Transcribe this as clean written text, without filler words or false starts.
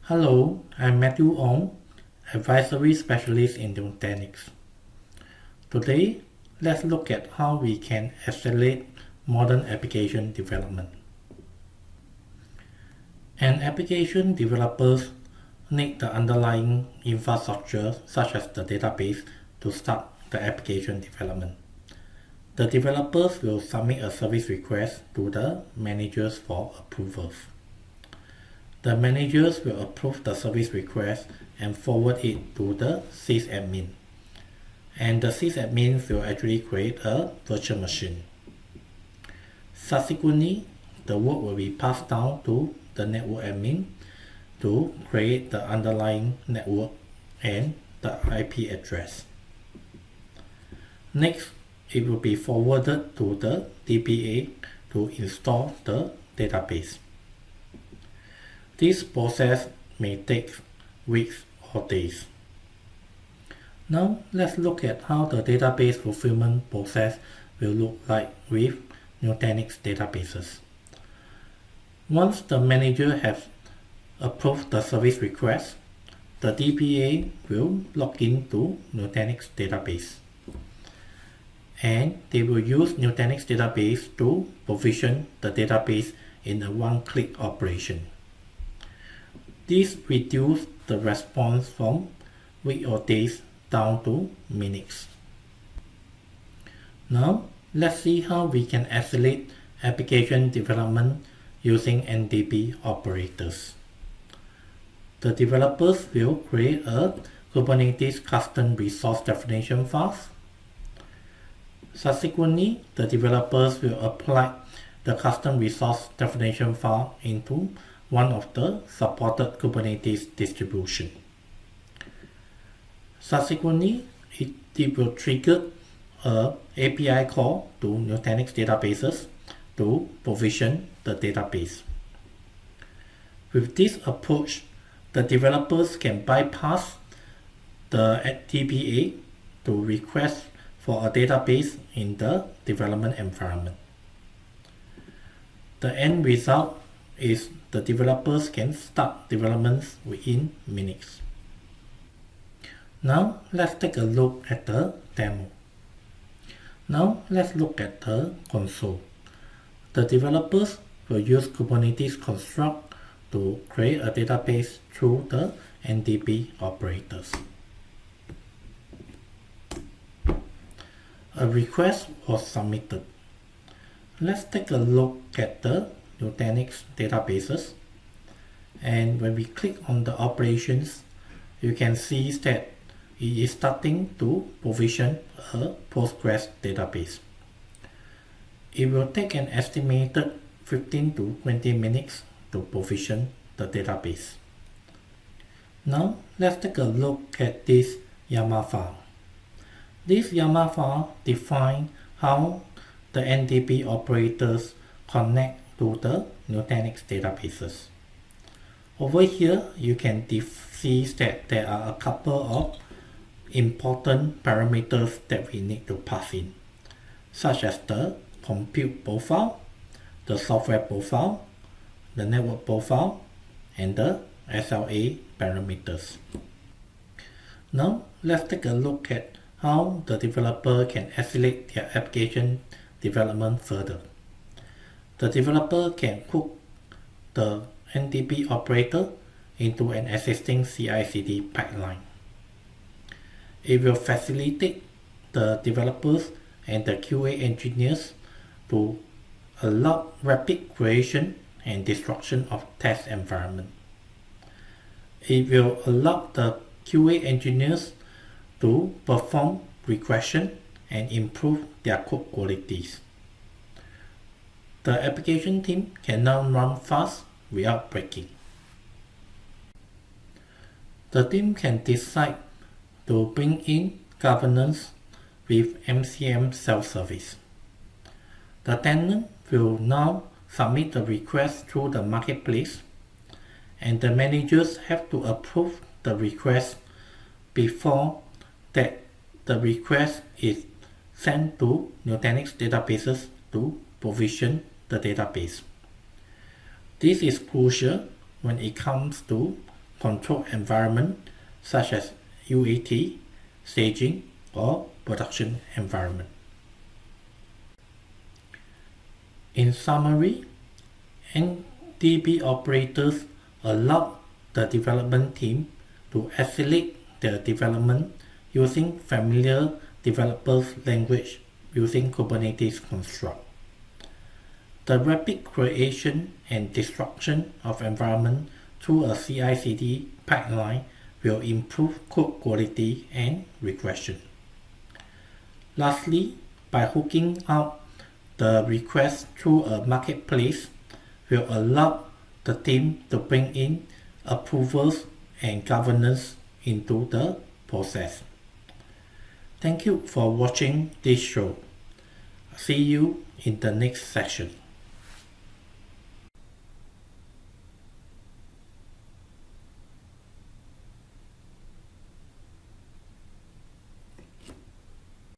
Hello, I'm Matthew Ong, Advisory Specialist in Nutanix. Today, let's look at how we can accelerate modern application development. An application developers need the underlying infrastructure such as the database to start the application development. The developers will submit a service request to the managers for approvals. The managers will approve the service request and forward it to the sysadmin. And the sysadmin will actually create a virtual machine. Subsequently, the work will be passed down to the network admin to create the underlying network and the IP address. Next, it will be forwarded to the DBA to install the database. This process may take weeks or days. Now let's look at how the database fulfillment process will look like with Nutanix databases. Once the manager has approved the service request, the DBA will log into Nutanix database. And they will use Nutanix database to provision the database in a one-click operation. This reduces the response from weeks or days down to minutes. Now, let's see how we can accelerate application development using NDB operators. The developers will create a Kubernetes custom resource definition file. Subsequently, the developers will apply the custom resource definition file into one of the supported Kubernetes distribution. Subsequently, it will trigger an API call to Nutanix databases to provision the database. With this approach, the developers can bypass the DBA to request for a database in the development environment. The end result is the developers can start developments within minutes. Now let's take a look at the demo. Now let's look at the console. The developers will use Kubernetes construct to create a database through the NDB operators. A request was submitted. Let's take a look at the Nutanix databases, and when we click on the operations, you can see that it is starting to provision a Postgres database. It will take an estimated 15 to 20 minutes to provision the database. Now let's take a look at this YAML file. This YAML file defines how the NDB operators connect to the Nutanix databases. Over here, you can see that there are a couple of important parameters that we need to pass in, such as the compute profile, the software profile, the network profile, and the SLA parameters. Now, let's take a look at how the developer can accelerate their application development further. The developer can hook the NDB operator into an existing CI/CD pipeline. It will facilitate the developers and the QA engineers to allow rapid creation and destruction of test environment. It will allow the QA engineers to perform regression and improve their code qualities. The application team can now run fast without breaking. The team can decide to bring in governance with NCM Self Service. The tenant will now submit the request through the marketplace, and the managers have to approve the request before that the request is sent to Nutanix databases to provision the database. This is crucial when it comes to control environment such as UAT, staging, or production environment. In summary, NDB operators allow the development team to accelerate their development using familiar developers language using Kubernetes construct. The rapid creation and destruction of environment through a CI/CD pipeline will improve code quality and regression. Lastly, by hooking up the request through a marketplace will allow the team to bring in approvals and governance into the process. Thank you for watching this show. See you in the next section.